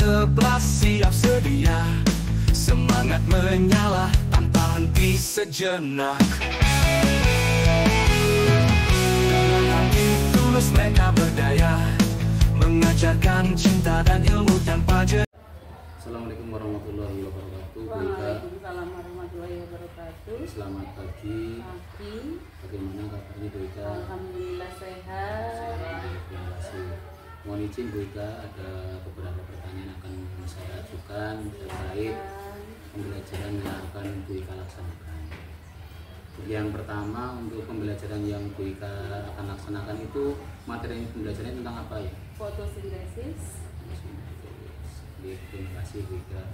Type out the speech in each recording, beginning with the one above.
11 siap sedia, semangat menyala tanpa henti sejenak. Dengan hati tulus mereka berdaya, mengajarkan cinta dan ilmu tanpa jeda. Assalamualaikum warahmatullahi wabarakatuh. Waalaikumsalam warahmatullahi wabarakatuh. Selamat pagi. Bagaimana kabarnya Bu Ika? Alhamdulillah sehat. Terima kasih. Mohon izin Bu Ika, ada beberapa pertanyaan akan saya ajukan terkait pembelajaran yang akan Bu Ika laksanakan. Yang pertama, untuk pembelajaran yang Bu Ika akan laksanakan itu materi pembelajarannya tentang apa ya? Fotosintesis. Terima kasih Bu Ika.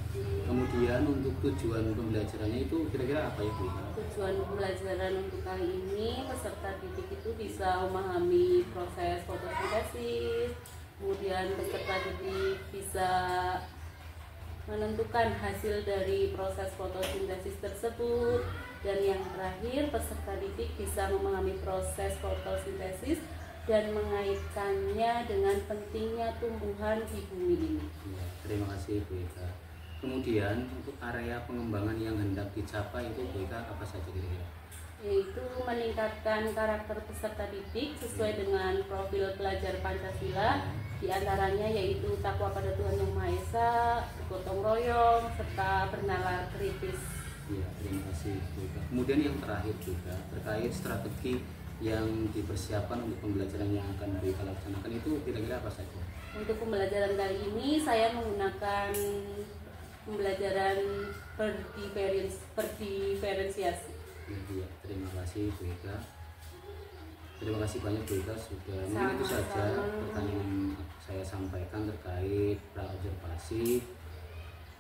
Kemudian untuk tujuan pembelajarannya itu kira-kira apa ya Bu Ika? Tujuan pembelajaran untuk kali ini peserta didik itu bisa memahami proses fotosintesis, kemudian peserta didik bisa menentukan hasil dari proses fotosintesis tersebut, dan yang terakhir peserta didik bisa memahami proses fotosintesis dan mengaitkannya dengan pentingnya tumbuhan di bumi ini. Ya, terima kasih Bu Ika. Kemudian untuk area pengembangan yang hendak dicapai itu Bu Ika apa saja kira-kira? Yaitu meningkatkan karakter peserta didik sesuai dengan profil pelajar Pancasila, diantaranya yaitu takwa pada Tuhan Yang Maha Esa, gotong royong, serta bernalar kritis. Ya, terima kasih Bu Ika. Kemudian yang terakhir juga terkait strategi yang dipersiapkan untuk pembelajaran yang akan Bu Ika laksanakan itu kira-kira apa saja? Untuk pembelajaran kali ini saya menggunakan pembelajaran berdiferensiasi. Ya, terima kasih Bu Ika. Terima kasih banyak Bu Ika sudah. Mungkin itu saja pertanyaan yang saya sampaikan terkait pra-observasi.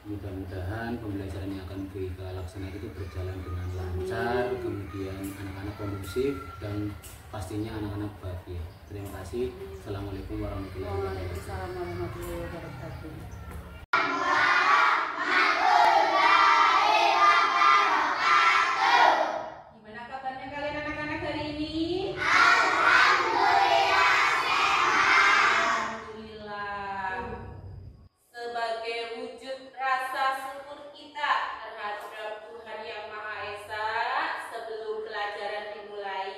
Mudah-mudahan pembelajaran yang akan Bu Ika laksanakan itu berjalan dengan lancar, kemudian anak-anak kondusif dan pastinya anak-anak bahagia. Terima kasih. Assalamualaikum warahmatullahi wabarakatuh. Waalaikumsalam warahmatullahi wabarakatuh. Gimana kabarnya kalian anak-anak hari ini? Sebagai wujud rasa syukur kita terhadap Tuhan Yang Maha Esa, sebelum pelajaran dimulai,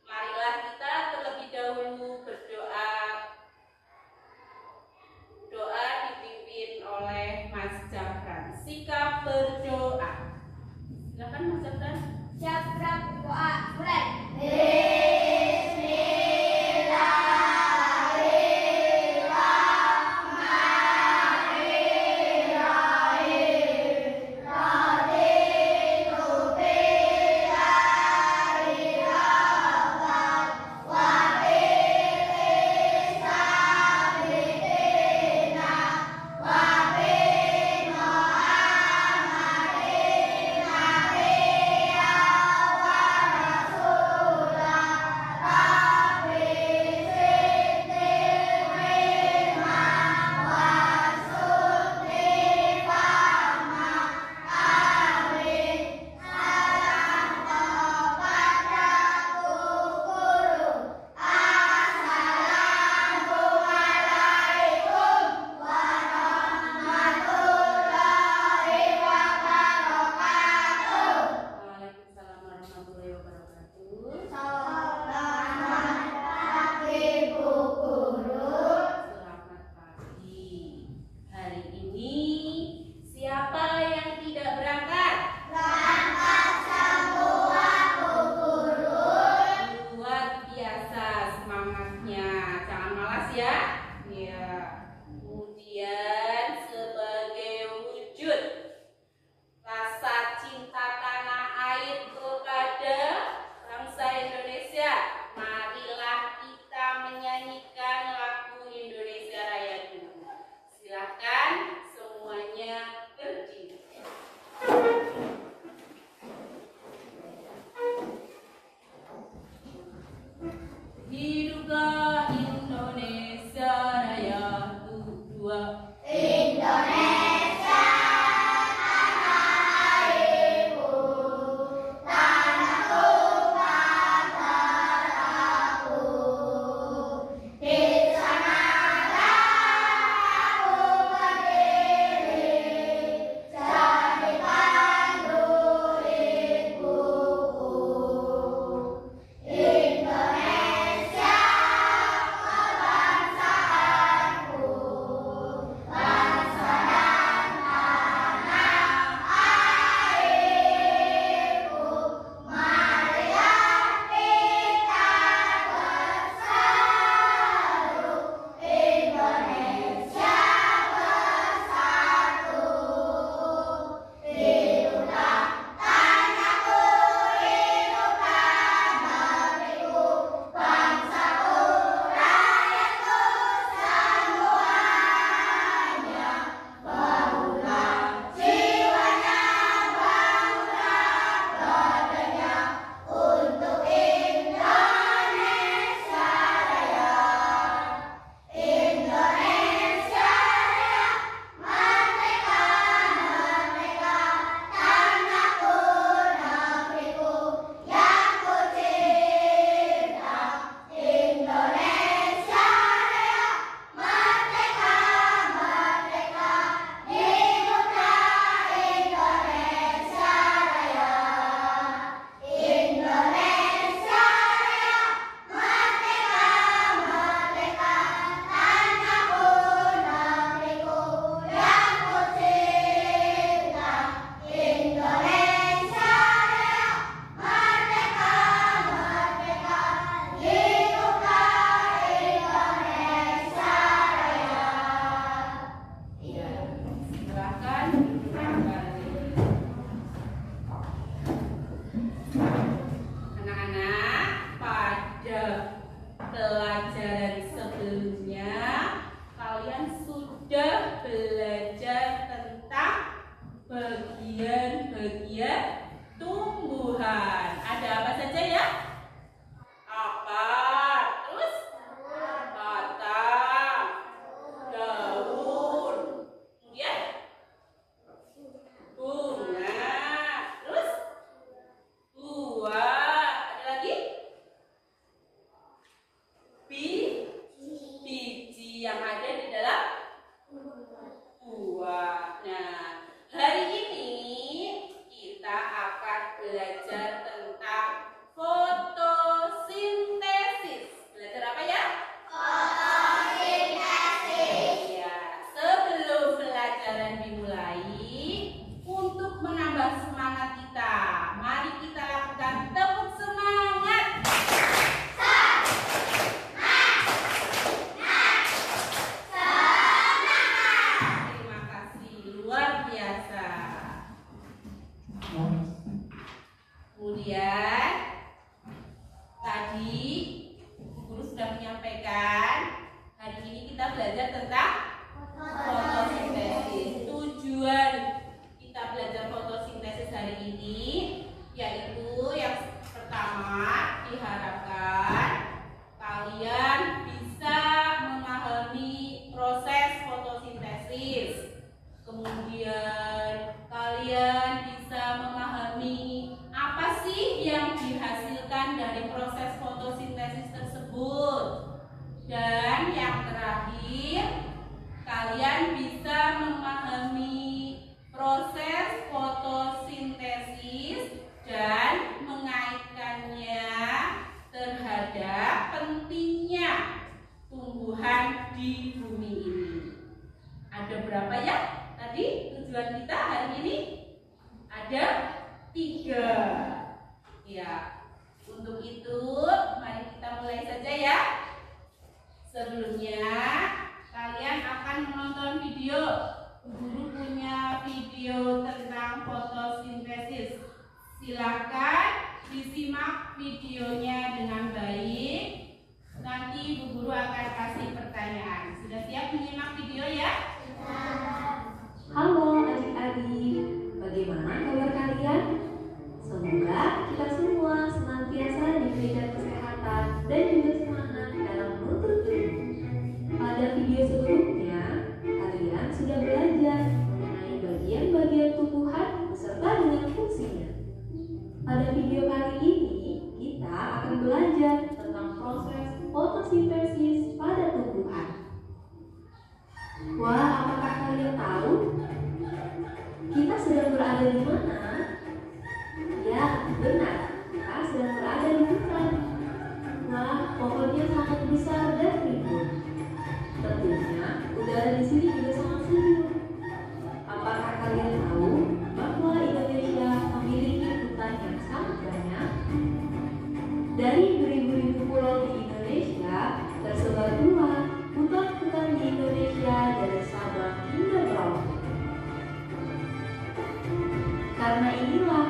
marilah kita terlebih dahulu berdoa. Doa dipimpin oleh Mas Jafran. Sikap berdoa. Silakan Mas Jafran. Jafran doa mulai. tujuan kita hari ini ada 3. Ya, untuk itu mari kita mulai saja ya. Sebelumnya kalian akan menonton video. Guru punya video tentang fotosintesis. Silakan disimak videonya dengan baik. Nanti Bu Guru akan kasih pertanyaan. Sudah siap menyimak video ya? Halo adik-adik, bagaimana kabar kalian? Semoga kita semua senantiasa diberikan kesehatan dan juga semangat dalam menuntut ilmu. Pada video sebelumnya, kalian sudah belajar mengenai bagian-bagian tumbuhan beserta dengan fungsinya. Pada video kali ini, kita akan belajar tentang proses fotosintesis pada tumbuhan. Wah, apakah kalian tahu kita sedang berada di mana? Ya, benar, kita sedang berada di hutan. Wah, pohonnya sangat besar dan rimbun. Tentunya, udara di sini juga sangat sejuk. Apakah kalian tahu bahwa Indonesia memiliki hutan yang sangat banyak? Dari beribu-ribu pulau di Indonesia, tersebar pula hutan-hutan di Indonesia dari Sabang hingga Merauke. Karena inilah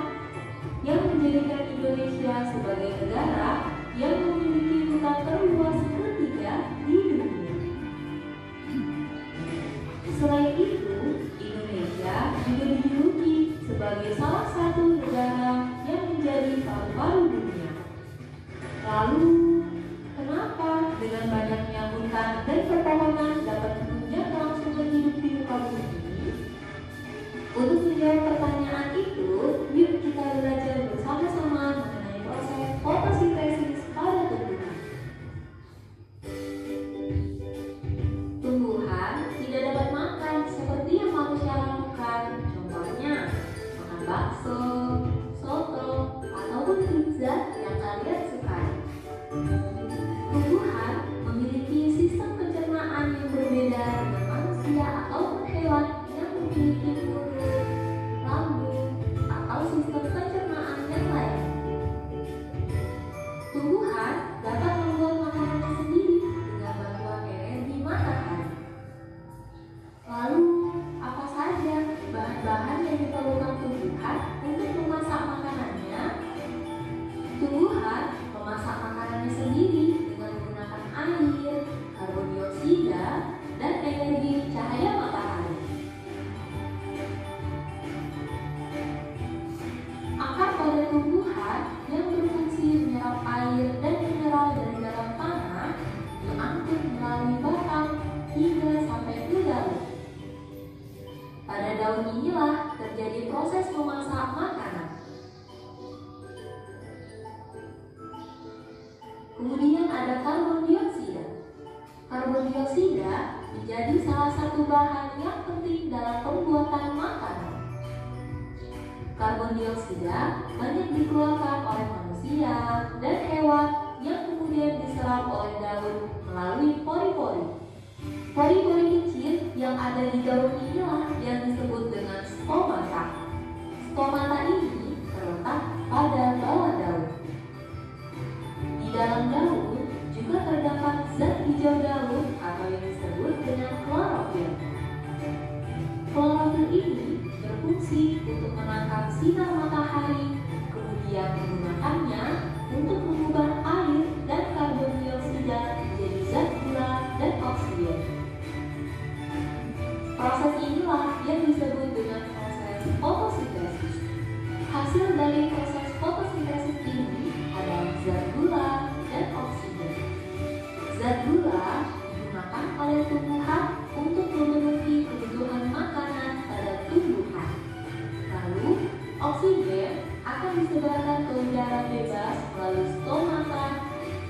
yang menjadikan Indonesia sebagai negara yang memiliki hutan terluas ketiga di dunia. Selain itu, Indonesia juga dijuluki sebagai salah satu negara yang menjadi paru-paru dunia. Lalu, kenapa dengan banyaknya hutan dan pepohonan dapat menunjang kelangsungan hidup di muka bumi? Untuk menjawab pertanyaan itu, yuk kita belajar bersama-sama mengenai proses fotosintesis pada tumbuhan. Tumbuhan tidak dapat makan seperti yang manusia lakukan. Contohnya, makan bakso, soto, ataupun pizza yang kalian sukai. Tumbuhan memiliki sistem pencernaan yang berbeda dengan manusia atau hewan yang memiliki mulut, lambung, atau sistem pencernaan yang lain. Tumbuhan dapat membuat makanannya sendiri dengan bantuan energi matahari. Lalu, apa saja bahan-bahan yang diperlukan tumbuhan untuk memasak makanannya? Tumbuhan memasak makanannya sendiri dengan menggunakan air, karbon dioksida, dan energi cahaya matahari. Akar pada tumbuhan yang berfungsi menyerap air dan mineral dari dalam tanah diangkut melalui batang hingga sampai ke daun. Pada daun inilah terjadi proses memasak makanan. Kemudian ada karbon dioksida. Karbon dioksida menjadi salah satu bahan yang penting dalam pembuatan makanan. Karbon dioksida banyak dikeluarkan oleh manusia dan hewan yang kemudian diserap oleh daun melalui pori-pori. Pori-pori kecil yang ada di daun inilah yang disebut dengan stomata. Stomata ini terletak pada bawah daun. Di dalam daun juga terdapat zat hijau daun atau yang disebut dengan klorofil. Klorofil ini berfungsi untuk menangkap sinar matahari, kemudian menggunakannya untuk mengubah air dan karbon dioksida menjadi zat gula dan oksigen. Proses inilah yang disebut dengan proses fotosintesis. Hasil dari proses fotosintesis ini adalah zat gula dan oksigen. Zat gula digunakan oleh tumbuhan untuk memenuhi kebutuhan makanan pada tumbuhan. Lalu, oksigen akan disebarkan ke udara bebas melalui stomata,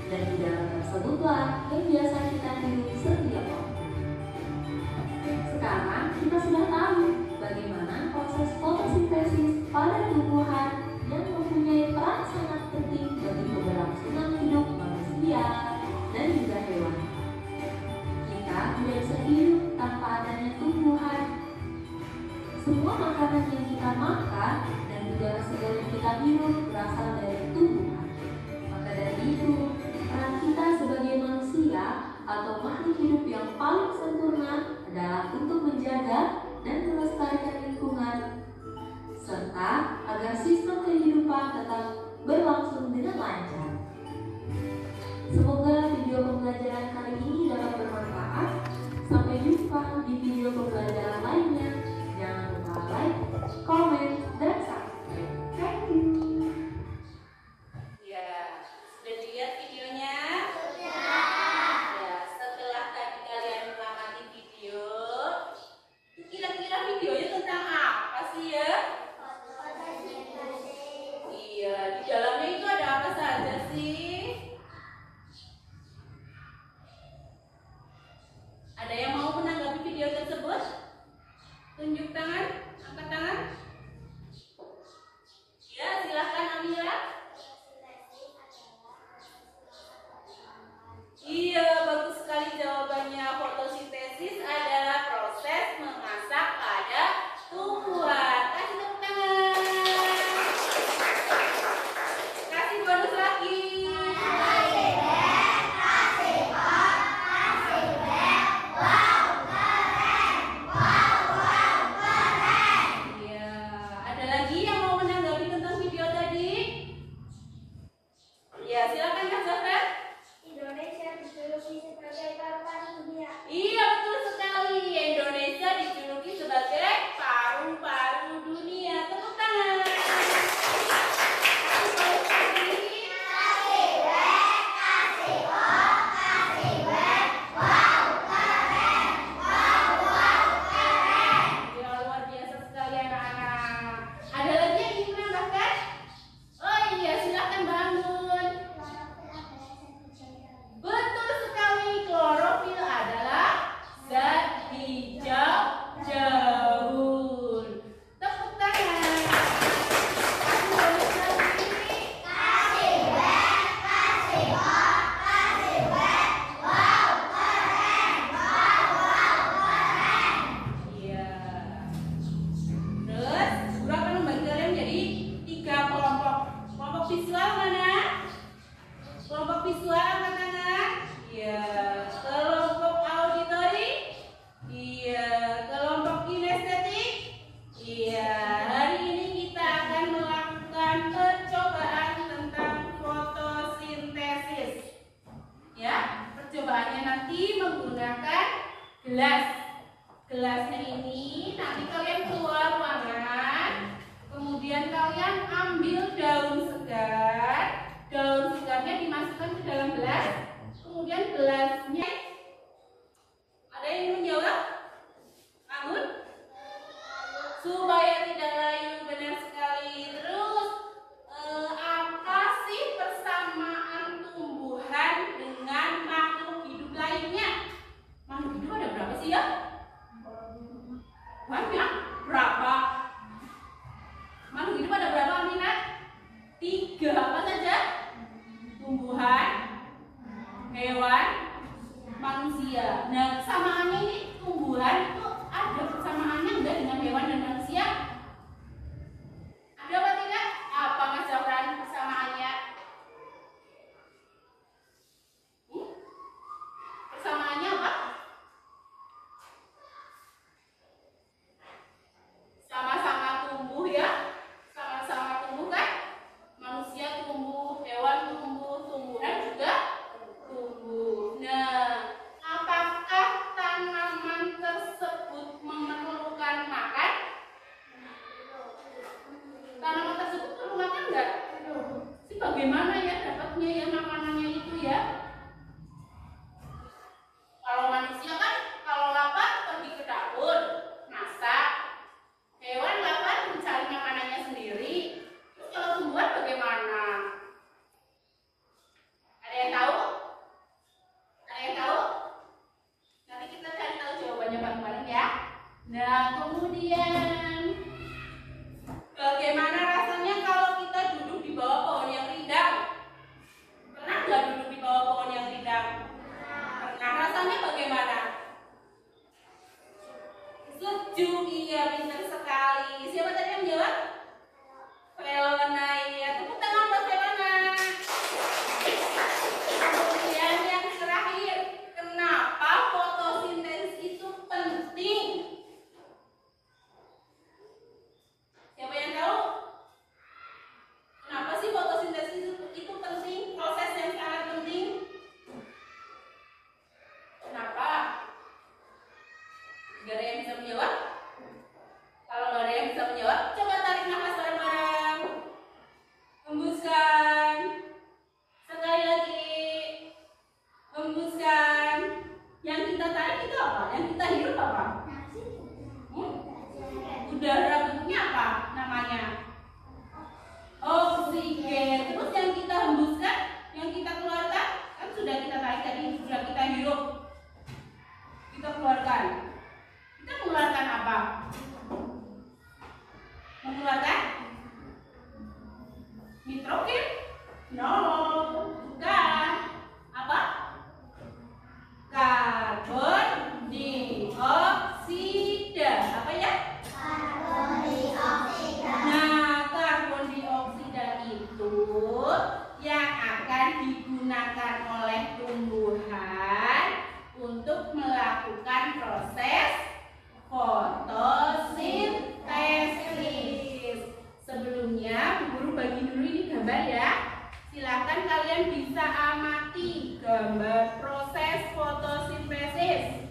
dan udara tersebutlah yang biasa kita hirup setiap waktu. Sekarang kita sudah tahu bagaimana proses fotosintesis pada tumbuhan yang mempunyai peran sangat penting bagi keberlangsungan hidup manusia dan juga hewan. Kita tidak bisa hidup tanpa adanya tumbuhan. Semua makanan yang kita makan dan udara segar yang kita hirup berasal dari tumbuhan. Maka dari itu, peran kita sebagai manusia atau makhluk hidup yang paling sempurna adalah untuk menjaga dan melestarikan lingkungan, serta agar sistem kehidupan tetap berlangsung dengan lancar. Semoga video pembelajaran kali ini dapat bermanfaat. Sampai jumpa di video pembelajaran lainnya. Jangan lupa like, komen, dan subscribe. Thank you. Ya, sudah dilihat videonya? Ya, setelah tadi kalian mengamati video, kira-kira videonya tentang apa sih ya? Iya, di dalamnya itu ada apa saja sih? Ada yang mau menanggapi video tersebut? Tunjuk tangan, angkat tangan. Ya, silahkan Amira. Iya, bagus sekali jawabannya. Fotosintesis adalah proses memasak pada tumbuhan. Kasih tepuk tangan. Kasih bonus lagi. Iya, ada lagi yang mau menanggapi tentang video tadi? Ya, silakan Kak Zahra. Indonesia dijuluki sebagai paru-paru dunia. Iya, betul sekali. Indonesia dijuluki sebagai paru-paru dunia. Tepuk tangan. Ya, luar biasa sekali anak-anak. Ada lagi yang ingin menambahkan? Oh iya, silakan bangun. Betul sekali, klorofil adalah zat hijau daun. Tepuk tangan. Kasih bonus lagi. Iya. Terus, guru akan membagi kalian menjadi 3 kelompok. Kelompok visual mana? Kelompok visual angkat tangan. Iya. Kelompok auditori. Iya. Kelompok kinestetik. Iya. Hari ini kita akan melakukan percobaan tentang fotosintesis. Ya, percobaannya nanti menggunakan gelas. Gelasnya ini nanti kalian keluar ruangan, kemudian kalian ambil daun segar. Daun segarnya dimasukkan ke dalam gelas, kemudian gelasnya. Ada yang ingin menjawab? Bangun. Supaya tidak layu, benar sekali. Terus apa sih persamaan tumbuhan dengan makhluk hidup lainnya? Makhluk hidup ada berapa sih ya? Banyak. Berapa? Makhluk hidup ada berapa, Aminat? 3. Apa saja? Tumbuhan, hewan, manusia. Nah, kesamaannya ini tumbuhan itu ada persamaannya enggak dengan hewan dan manusia? Ada apa tidak? Apa Mas Jafran persamaannya? Persamaannya apa? udara bentuknya apa namanya? Oksigen. Terus yang kita hembuskan, yang kita keluarkan, kan sudah kita tarik tadi, sudah kita hirup, kita keluarkan. Kita mengeluarkan apa? Mengeluarkan nitrogen? No, bukan. Apa? Karbon dioksida. Apa ya? Karbon dioksida. Nah, karbon dioksida itu yang akan digunakan oleh tumbuhan untuk melakukan proses fotosintesis. Sebelumnya, Bu Guru bagi dulu ini gambar ya. Silahkan kalian bisa amati gambar proses fotosintesis.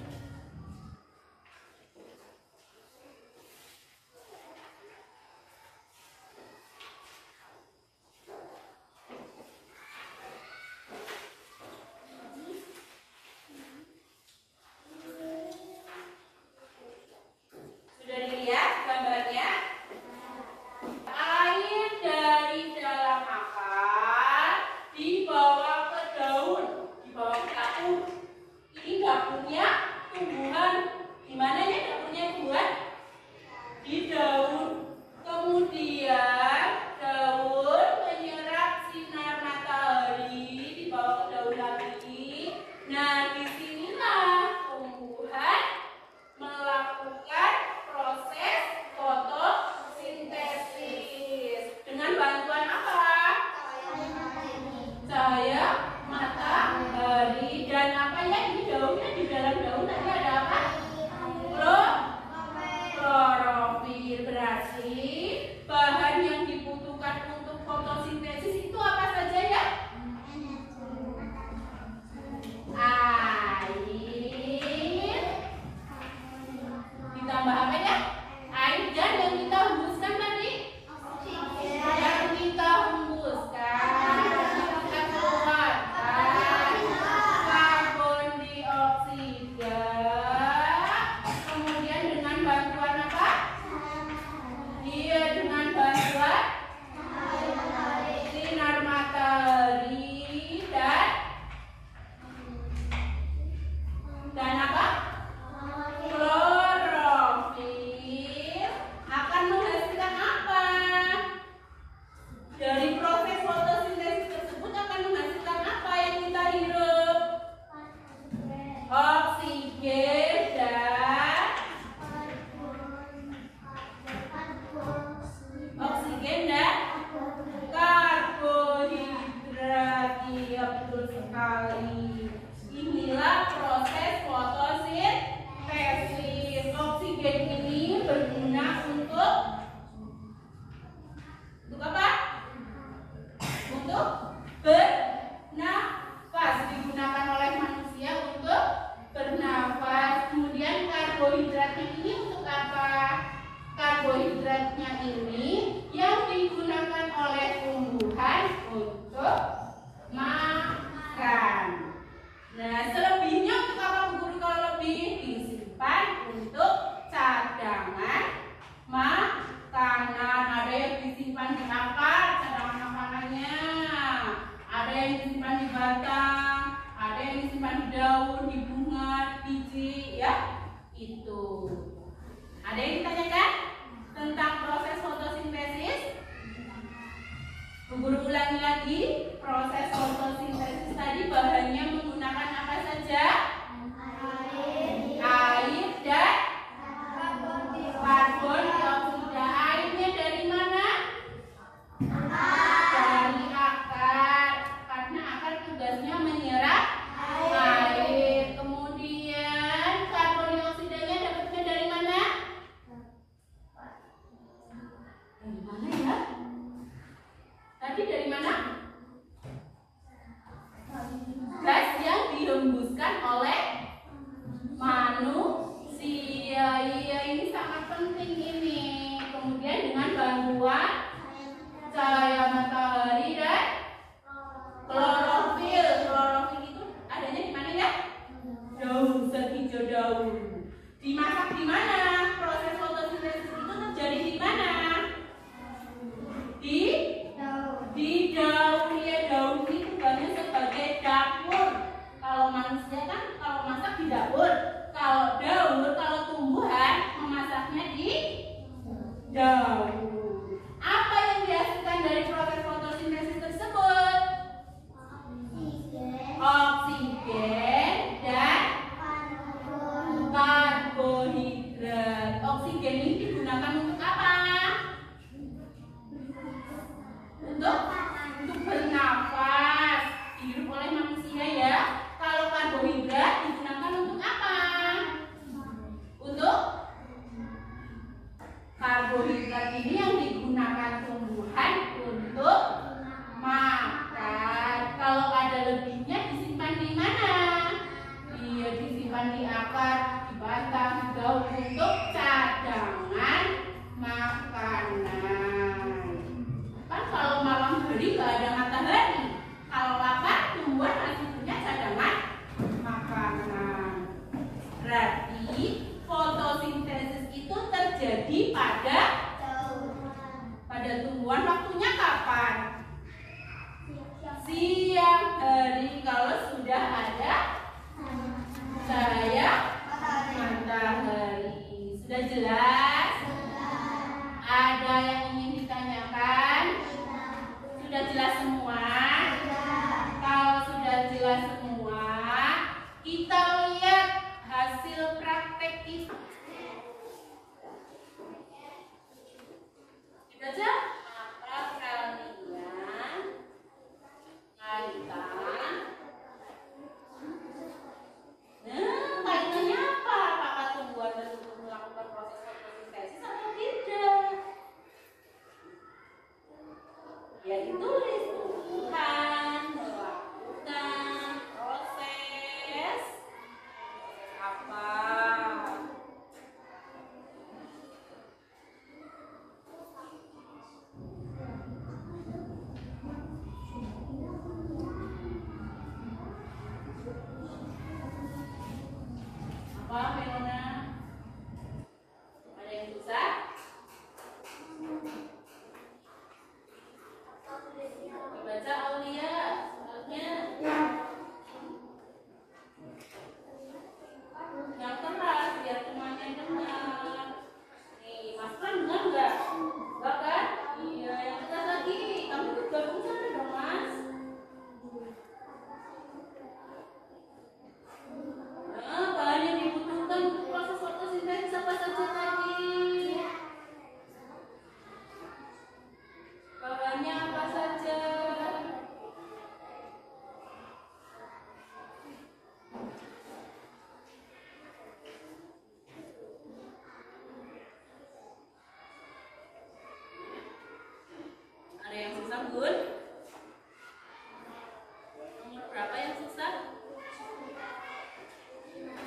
Sudah dilihat gambarnya? Air dari dalam akar dibawa ke daun, dibawa ke daun. Ini dapurnya tumbuhan. Di mananya dapurnya tumbuhan? Di daun. Kemudian daun menyerap sinar matahari, dibawa ke daun lagi. Nah, disinilah tumbuhan melakukan proses fotosintesis dengan bantuan apa? Cahaya matahari. Dan apa ya, ini daunnya, di dalam daun tadi ada apa? Klorofil. Berarti bahan yang dibutuhkan untuk fotosintesis itu apa saja ya? Air ditambah apa ya? Air dan yang kita hembuskan tadi? Yang kita hembuskan, kita keluarkan karbon dioksida. Kemudian dengan bantuan apa? Iya, dengan bantuan sinar matahari dan apa? Klorofil akan menghasilkan apa? Dari proses fotosintesis tersebut akan menghasilkan apa yang kita hirup? Oksigen dan karbohidrat. Iya, betul sekali. Inilah proses fotosintesis. Oksigen ini berguna untuk apa? Untuk bernafas. Digunakan oleh manusia untuk bernafas. Kemudian karbohidratnya ini untuk apa? Karbohidratnya ini yang digunakan oleh tumbuhan untuk makan. Nah, selebihnya untuk apa, Bu Guru? Kalau lebih disimpan untuk cadangan makanan. Ada yang disimpan di akar, cadangan makanannya. Ada yang disimpan di batang, ada yang disimpan di daun, di bunga, biji, ya. Itu. Ada yang ditanyakan tentang proses fotosintesis? Bu Guru ulangi lagi, proses fotosintesis tadi bahannya menggunakan apa saja? Air dan karbon dioksida. Airnya dari mana? Dari akar. Karena akar tugasnya menyerap air. Kemudian karbon dioksidanya dapatnya dari mana? Dari mana ya? Tadi dari mana? Gas yang dihembuskan oleh manusia. Iya, ini sangat penting ini. Kemudian dengan bantuan cahaya matahari dan klorofil. Klorofil itu adanya di mana ya? Daun, zat hijau daun. Dimasak di mana? Proses fotosintesis itu terjadi daun. Apa yang dihasilkan dari proses fotosintesis tersebut? Oksigen dan karbohidrat. Oksigen ini digunakan untuk apa? Untuk bernafas, dihirup oleh manusia ya. Kalau karbohidrat digunakan untuk apa? Untuk karbohidrat ini yang digunakan tumbuhan untuk makan. Kalau ada lebihnya disimpan di mana? Dia disimpan di akar, di batang, di daun untuk cadangan makanan. Kan kalau malam hari nggak ada matahari, kalau lapar tumbuhan masih punya cadangan makanan. Berarti fotosintesis itu terjadi pada tumbuhan. Waktunya kapan? Siang hari kalau sudah ada cahaya matahari. Sudah jelas? Ada yang ingin ditanyakan? Sudah jelas semua? Kalau sudah jelas semua, kita lihat hasil praktek itu. Dibaca? Matra peralihan kaitan. Kaitannya apa? Apakah tumbuhan tersebut melakukan proses fotosintesis atau tidak? Ya ditulis tumbuhan melakukan proses apa? Apa Melona? Ada yang susah? Dibaca Aulia soalnya yang keras biar semuanya dengar. Nih, Mas Pran dengar nggak? Enggak kan? Iya, yang keras lagi. Kamu gabung sana dong, Mas. Nah, bahan yang dibutuhkan untuk proses fotosintesis apa saja tadi? Bahannya apa saja? Ada yang susah, Bun? Nomor berapa yang susah?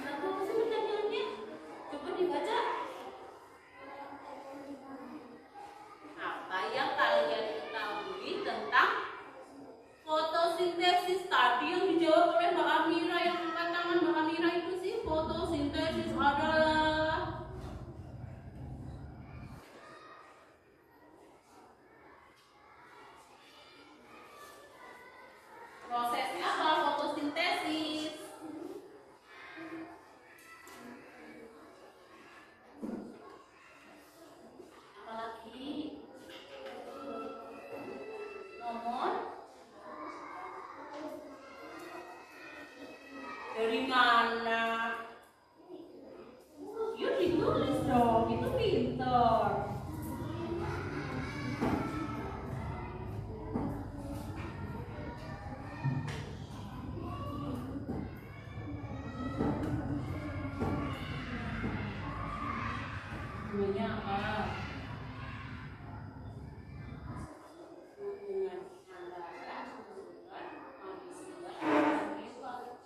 Apa sih pertanyaannya? Coba dibaca. Apa yang kalian ketahui tentang fotosintesis? Tadi yang dijawab oleh Mbak Amira, yang angkat tangan Mbak Amira itu sih fotosintesis adalah proses apa fotosintesis? Apalagi? Nomor? Dari mana? Yuk ditulis dong, itu pintar. Hubungannya apa? Hubungan antara tumbuhan manusia dan hewan.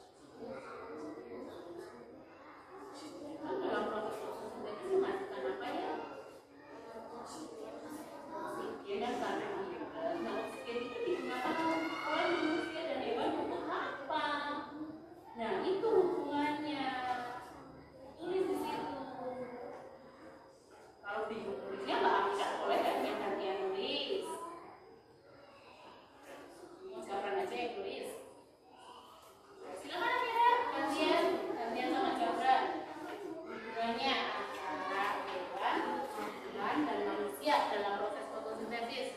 siap dalam proses fotosintesis.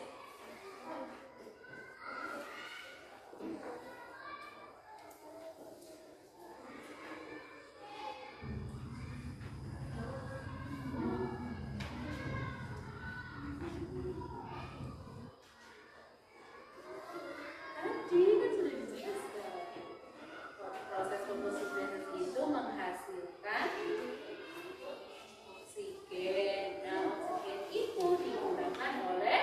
Tadi kan sudah dijelaskan, proses fotosintesis itu menghasilkan oksigen. Nah, oksigen itu digunakan oleh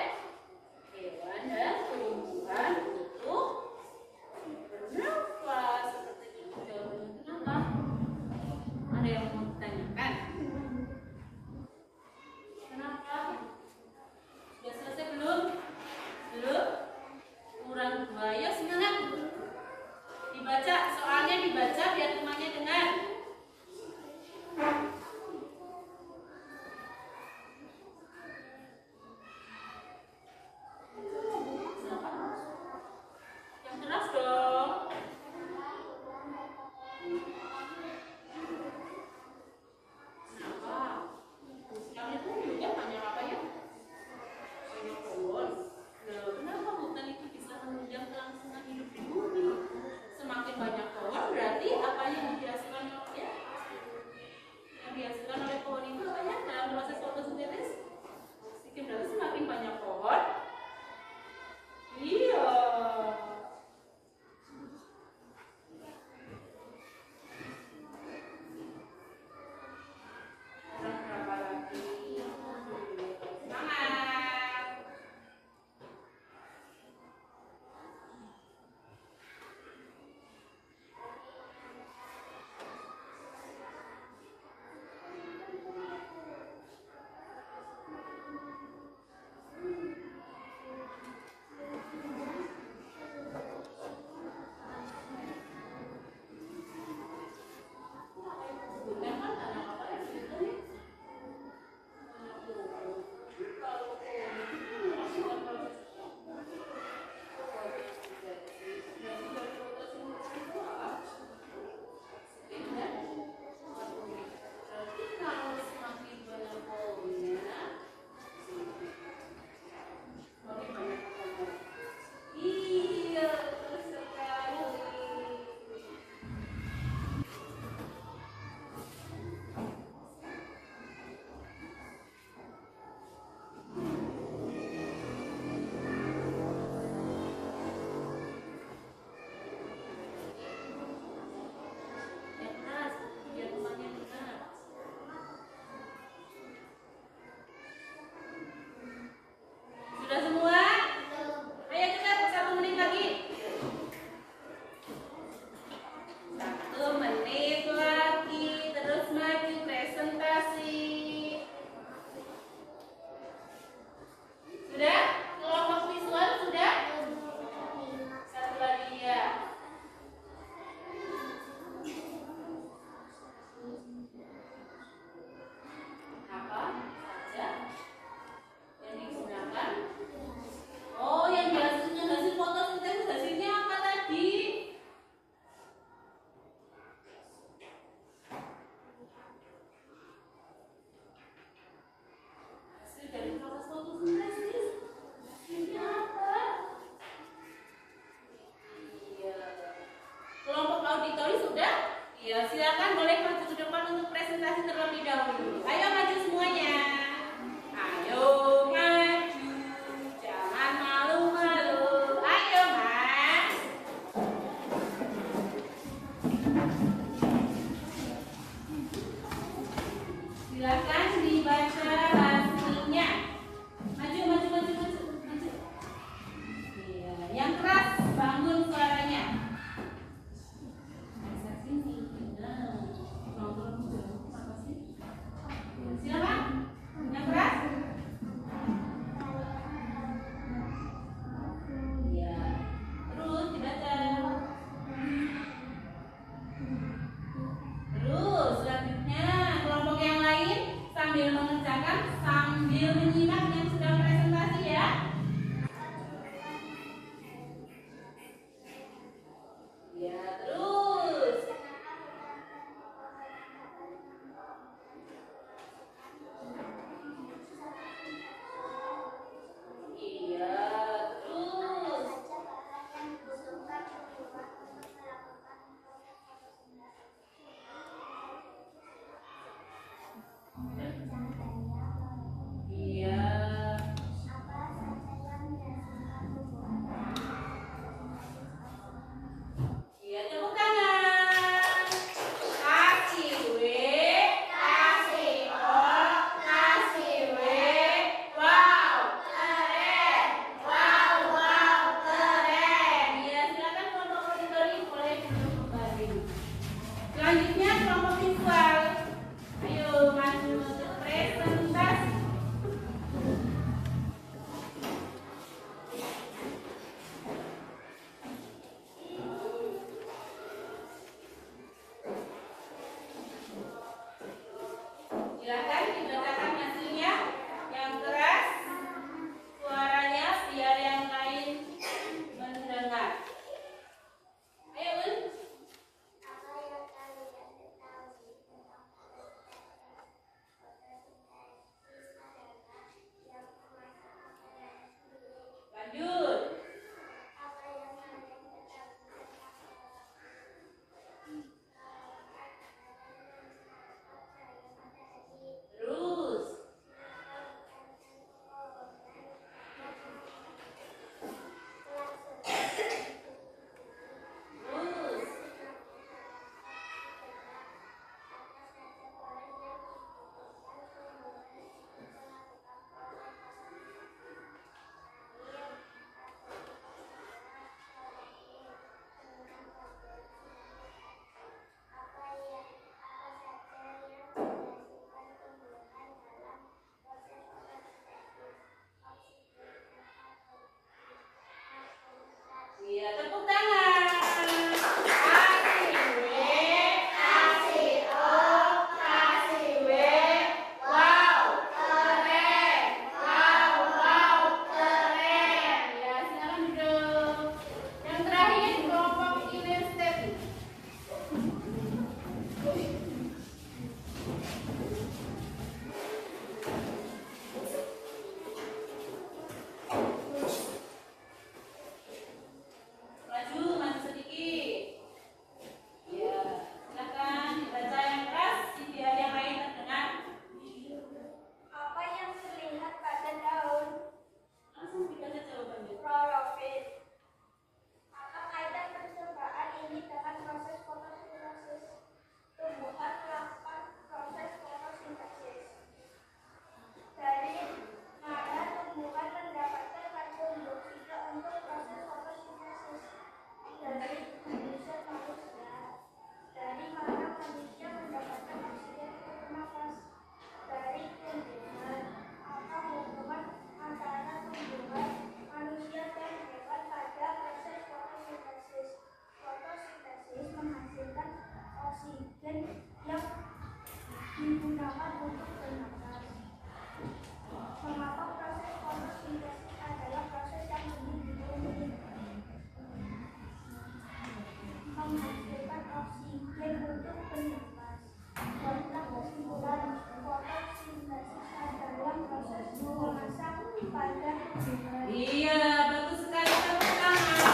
Iya, bagus sekali, tepuk tangan.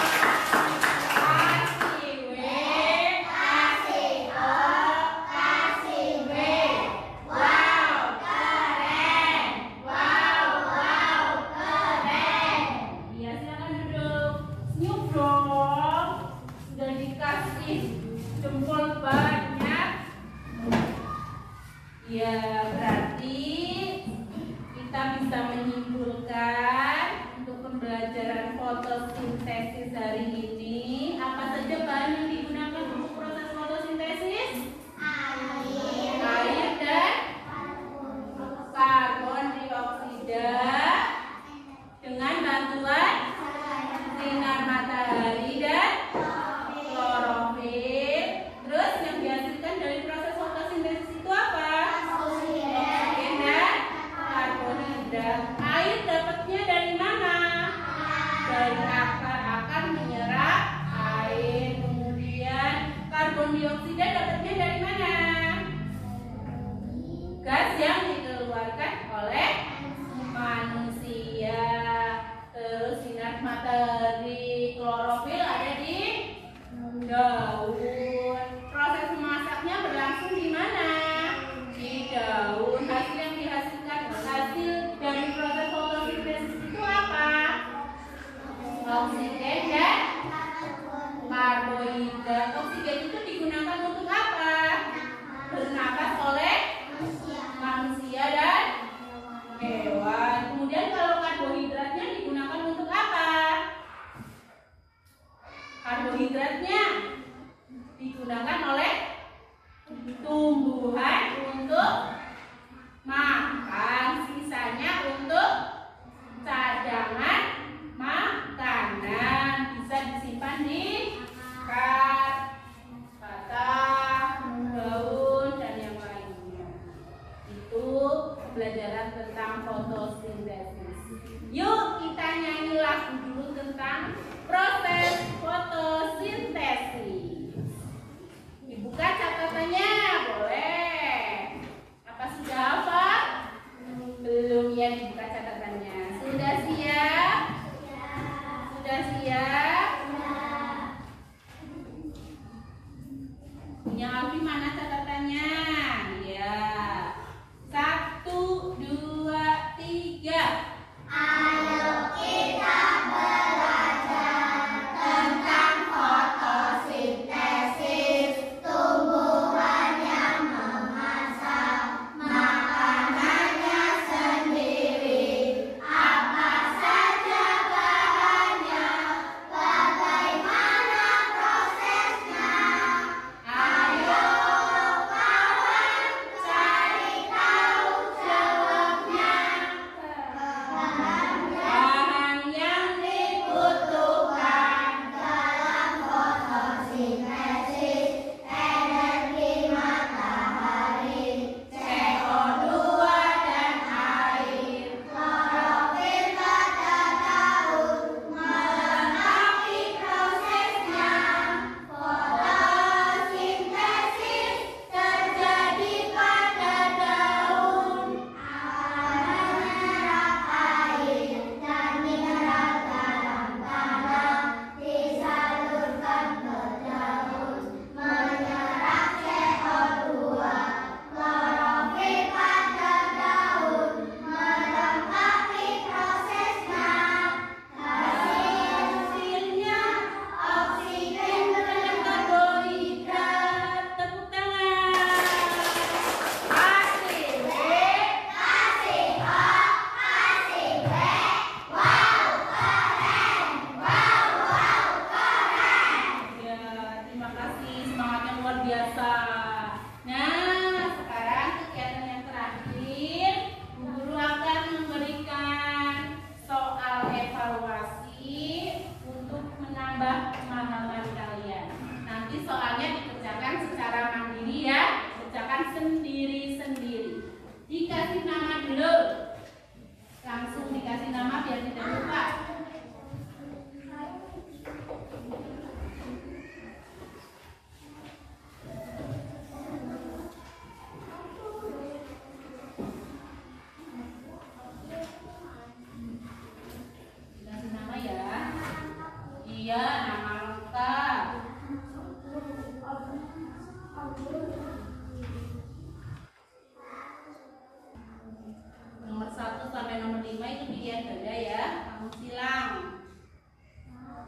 Kasih W, kasih O, kasih W. Wow, keren. Wow, keren. Iya, silakan duduk. Senyum dong. Sudah dikasih jempol banyak. Ya, berarti kita bisa menyimpulkan untuk pembelajaran fotosintesis hari ini, apa saja bahan yang digunakan untuk proses fotosintesis? Air dan karbon dioksida dengan bantuan sinar matahari dan klorofil. Terus yang dihasilkan dari proses fotosintesis itu apa? Oksigen dan karbohidrat. Air dapatnya dari mana? Dari akar menyerap air. Kemudian karbon dioksida dapatnya dari mana? Gas yang dikeluarkan oleh manusia. Terus sinar matahari, klorofil ada di daun. Proses memasaknya berlangsung di mana? Di daun. Hasil yang dihasilkan, hasil dari proses fotosintesis itu apa? Oksigen dan karbohidrat. Oksigen itu digunakan untuk apa? Bernapas oleh manusia dan hewan. Kemudian kalau karbohidratnya digunakan untuk apa? Karbohidratnya digunakan oleh tumbuhan untuk makan, sisanya untuk cadangan makanan, bisa disimpan di batang, daun, dan yang lainnya. Itu pembelajaran tentang fotosintesis. Yuk kita nyanyi lagu dulu tentang proses fotosintesis. Dibuka catatannya, boleh. Apa sudah hafal? Belum ya, dibuka catatannya. Sudah siap? Sudah siap? Punya Alfi mana catatannya? Ya. 1, 2, 3. Ayo kita belajar tentang fotosintesis, tumbuhan yang memasak makanannya sendiri. Apa saja bahannya, bagaimana prosesnya? Ayo kawan, cari tahu jawabnya. Bahan yang dibutuhkan dalam fotosintesis: energi matahari, CO2 dan air, klorofil pada daun, melengkapi prosesnya. Fotosintesis terjadi pada daun, akan menyerap air dan mineral dalam tanah, disalurkan ke daun, menyerap CO2, klorofil pada daun, melengkapi prosesnya. Hasilnya oksigen dan karbohidrat. Tepuk tangan. Kasih W, kasih O, kasih W. Wow, keren. Wow, keren. Ya, terima kasih, semangatnya luar biasa. Nah, sekarang kegiatan yang terakhir, Bu Guru akan memberikan soal evaluasi untuk menambah pemahaman kalian. Nanti soalnya dikerjakan secara mandiri ya, kerjakan sendiri-sendiri. Dikasih nama dulu, langsung dikasih nama biar tidak lupa. ada ya, kamu silang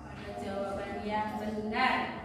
pada jawaban yang benar.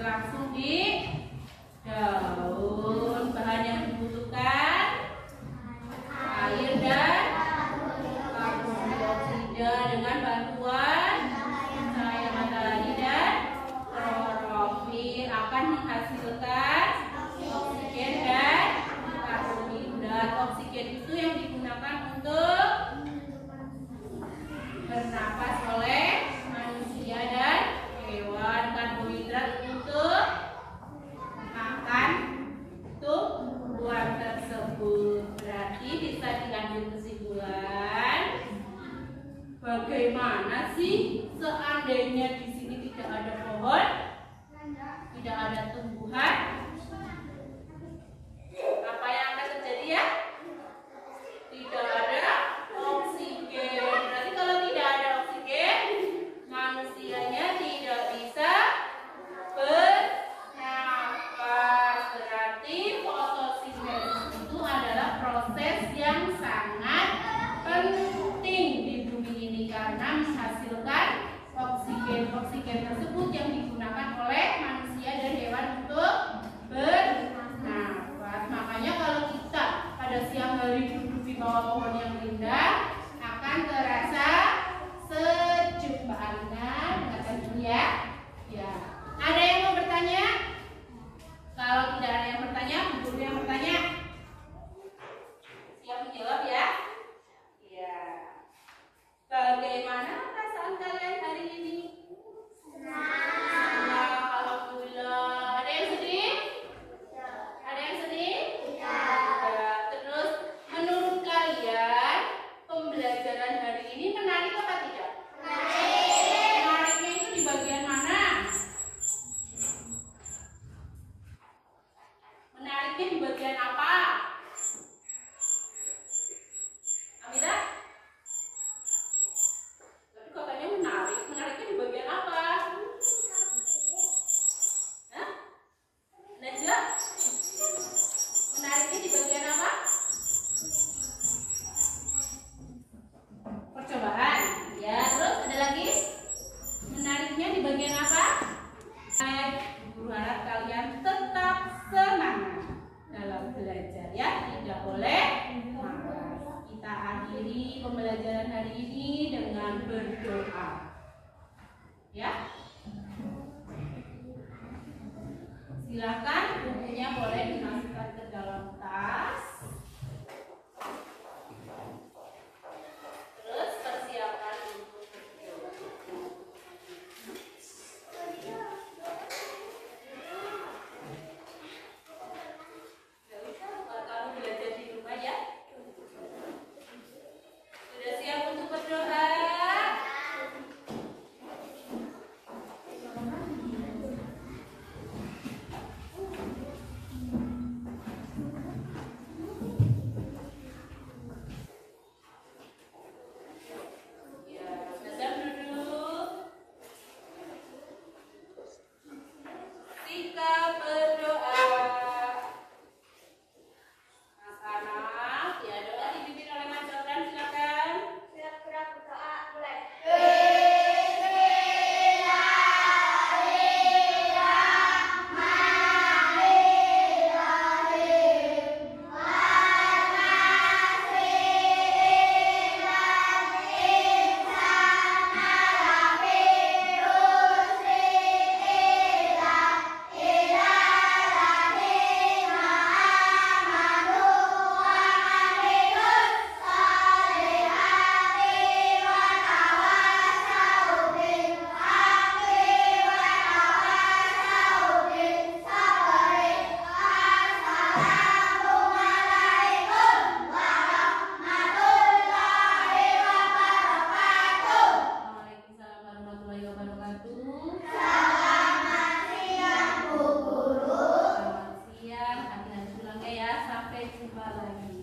berlangsung di daun. Bahan yang dibutuhkan air dan karbon dioksida dengan bantuan cahaya matahari dan klorofil akan menghasilkan oksigen dan karbohidrat. Oksigen itu yang digunakan untuk bernapas oleh manusia dan hewan. Karbohidrat untuk makan tumbuhan tersebut. Berarti bisa diambil kesimpulan, bagaimana sih seandainya di sini tidak ada pohon, tidak ada tumbuhan, apa yang akan terjadi ya? Tidak ada oksigen. Berarti kalau tidak ada oksigen, manusianya tidak bisa bernafas. Berarti fotosintesis itu adalah proses yang sangat penting di bumi ini karena menghasilkan oksigen. Oksigen tersebut yang digunakan oleh manusia dan hewan untuk bernafas. Makanya kalau kita pada siang hari duduk di bawah pohon yang rindang akan terasa sejuk. Mbak Alina, dengarkan dulu ya. Ya. Ada yang mau bertanya? Kalau tidak ada yang bertanya, guru yang bertanya. Siap menjawab ya? Ya. Bagaimana perasaan kalian hari ini? Senang. Alhamdulillah. Ada yang sedih? Ada yang sedih? Ya. Terus menurut kalian pembelajaran hari ini menarik apa tidak? Menariknya itu di bagian mana? Menariknya di bagian apa? Amira? Tapi katanya menarik. Menariknya di bagian apa? Hah? Najwa? Menariknya di bagian apa? Percobaan. Ya, terus ada lagi? Menariknya di bagian apa? Baik, guru harap kalian tetap semangat dalam belajar ya, tidak boleh malas. Kita akhiri pembelajaran hari ini dengan berdoa. Ya. Silakan bukunya boleh dimasukkan ke dalam tas. Terus persiapkan untuk berdoa. Gak usah buat kamu belajar di rumah ya. Sudah siap untuk berdoa? Ya, sedang duduk. Sikap berdoa. Anak-anak, ya doa dipimpin oleh Mas Jordan, silakan. Gerak-gerak berdoa mulai. Waalaikumsalam warahmatullahi wabarakatuh. Selamat siang. Hati-hati pulang ya. Sampai jumpa lagi.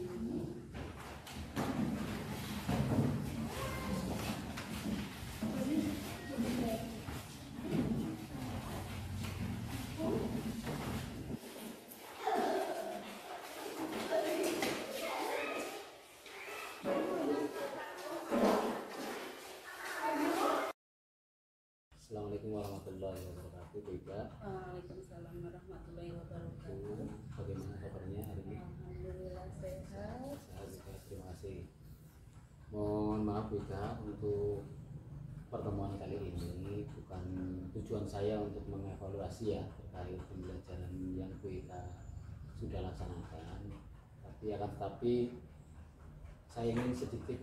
Assalamualaikum warahmatullahi wabarakatuh. Juga. Waalaikumsalam warahmatullahi wabarakatuh. Bagaimana kabarnya hari ini? Alhamdulillah sehat. Sehat juga, terima kasih. Mohon maaf juga untuk pertemuan kali ini bukan tujuan saya untuk mengevaluasi ya terkait pembelajaran yang kita sudah laksanakan, tetapi saya ingin sedikit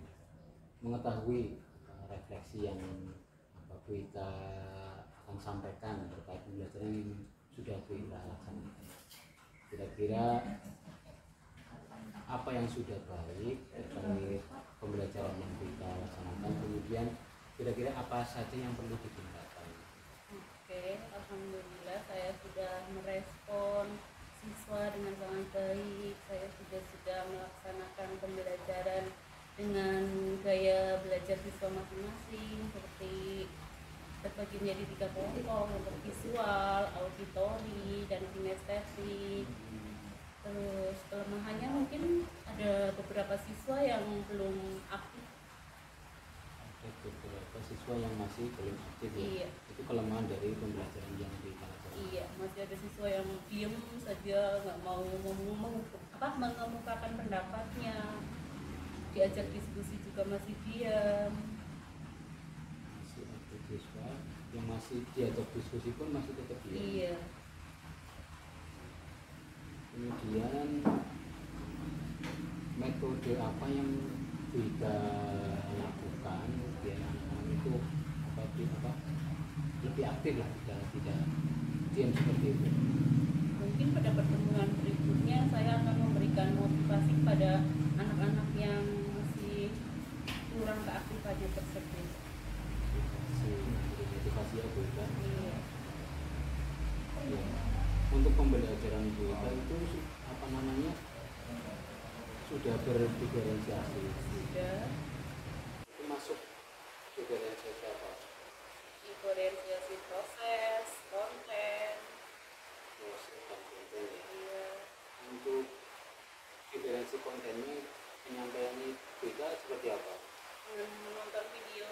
mengetahui refleksi yang kita akan sampaikan terkait pembelajaran yang sudah kita laksanakan. Kira-kira apa yang sudah baik terkait pembelajaran yang kita laksanakan, kemudian kira-kira apa saja yang perlu ditingkatkan. Oke, alhamdulillah saya sudah merespon siswa dengan sangat baik. Saya sudah melaksanakan pembelajaran dengan gaya belajar siswa masing-masing, seperti terbagi menjadi 3 kelompok untuk visual, auditori, dan kinestetik. Terus kelemahannya mungkin ada beberapa siswa yang belum aktif. Beberapa siswa yang masih belum aktif ya? Iya. Itu kelemahan dari pembelajaran yang kita lakukan. Iya, masih ada siswa yang diem saja, nggak mau mengemukakan pendapatnya. Diajak diskusi juga masih diam. Masih ada siswa yang masih diajak diskusi pun masih tetap diam. Iya. Kemudian metode apa yang kita lakukan biar anak-anak itu lebih aktif lah, tidak diam seperti itu. Mungkin pada pertemuan berikutnya saya akan memberikan motivasi pada anak-anak yang masih kurang keaktifannya tersebut. Motivasi ya Bu Ika. Iya. Ya. Untuk pembelajaran Bu Ika itu sudah berdiferensiasi. Sudah. Itu masuk diferensiasi apa? Diferensiasi proses, konten. Proses dan konten ya. Iya. Untuk diferensi kontennya, penyampaiannya beda seperti apa? Menonton video.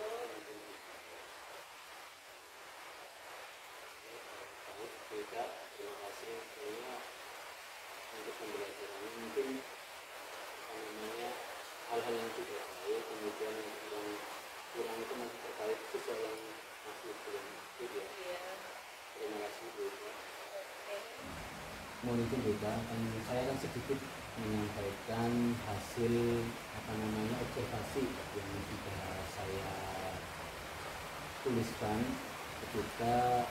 Baik, beda. Terima kasih. Kayaknya untuk pembelajaran mungkin hal-hal yang sudah baik, kemudian yang kurang itu masih terkait siswa yang masih belum aktif ya. Iya. Terima kasih Bu Ika. Oke. Mohon izin Bu Ika, saya akan sedikit menyampaikan hasil observasi yang sudah saya tuliskan ketika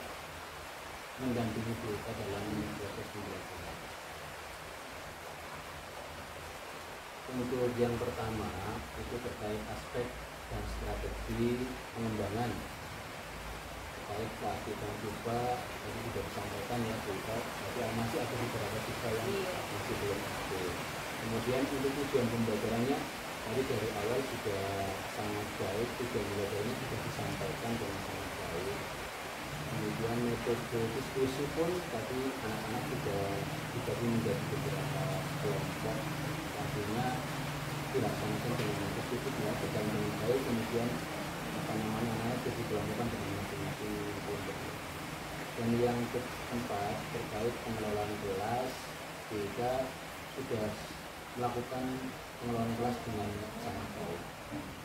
mendampingi Bu Ika dalam proses pembelajaran. Untuk yang pertama itu terkait aspek dan strategi pengembangan terkait keaktifan siswa. Tadi sudah disampaikan ya Bu Ika, tapi masih ada beberapa siswa yang masih belum aktif. Kemudian untuk tujuan pembelajarannya tadi dari awal sudah sangat baik, tujuan pembelajarannya sudah disampaikan dengan sangat baik. Kemudian metode diskusi pun tadi anak-anak sudah dibagi menjadi beberapa kelompok, artinya dilaksanakan dengan positif ya, berjalan dengan baik. Kemudian namanya dikelompokkan dengan masing-masing kelompok. Dan yang keempat terkait pengelolaan kelas, kita sudah melakukan pengelolaan kelas dengan sangat baik.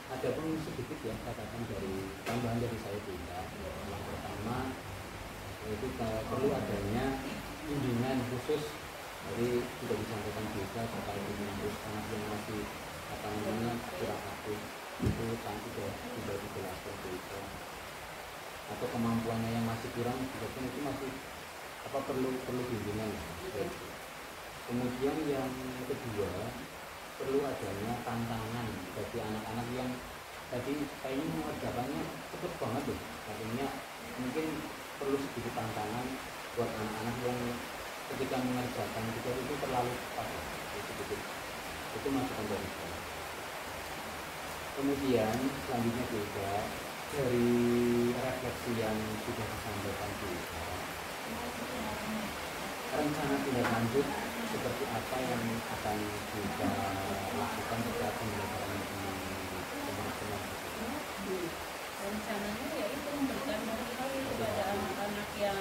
Ada pun sedikit ya catatan dari tambahan dari saya juga. Yang pertama yaitu perlu adanya bimbingan khusus. Tadi sudah disampaikan juga terkait bimbingan khusus anak yang masih kurang aktif, itu kan sudah dijelaskan juga. Atau kemampuannya yang masih kurang juga pun itu masih perlu bimbingan. Kemudian yang kedua, perlu adanya tantangan bagi anak-anak yang tadi kayaknya mengerjakannya cepet banget loh. Artinya mungkin perlu sedikit tantangan buat anak-anak yang ketika mengerjakan itu terlalu cepat ya. Itu masukan dari saya. Kemudian selanjutnya juga dari refleksi yang sudah disampaikan juga, rencana tindak lanjut seperti apa yang akan kita lakukan terkait pembelajaran di teman-teman. Rencananya yaitu memberikan motivasi kepada anak-anak yang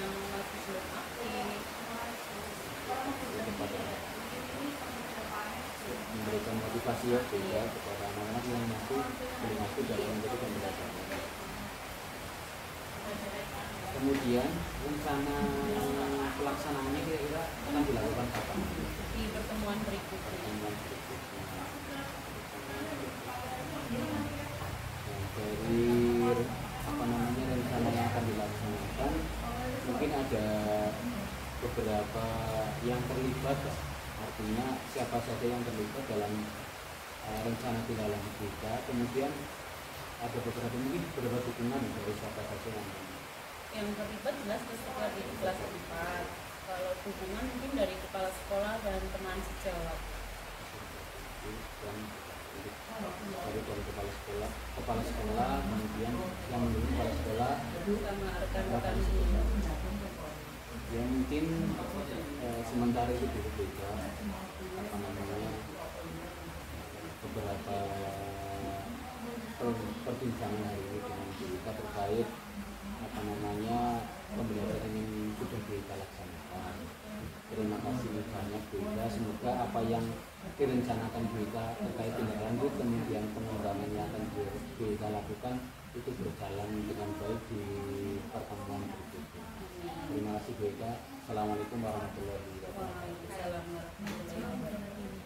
ya juga kepada anak-anak yang masih belum masuk dalam menjadi pembelajaran. Kemudian rencana pelaksanaannya kira-kira akan dilakukan kapan? Di pertemuan berikutnya. Pertemuan berikutnya. Dari apa namanya rencana yang akan dilaksanakan, mungkin ada beberapa yang terlibat, artinya siapa saja yang terlibat dalam rencana tindak lanjut kita. Kemudian ada beberapa mungkin beberapa dukungan dari siapa saja yang terlibat jelas peserta di kelas 4. Kalau dukungan mungkin dari kepala sekolah dan teman sejawat. Dari kepala sekolah, kemudian yang mendukung kepala sekolah sama rekan-rekan ya mungkin sementara itu juga apa namanya beberapa perbincangan hari ini dengan kita terkait apa namanya pembelajaran yang sudah kita laksanakan. Terima kasih banyak Bu Ika. Semoga apa yang direncanakan Bu Ika terkait tindak lanjut kemudian pengembangan yang akan Bu Ika lakukan itu berjalan dengan baik di pertemuan berikutnya. Terima kasih Bu Ika. Assalamualaikum warahmatullahi wabarakatuh. Waalaikumsalam warahmatullahi wabarakatuh.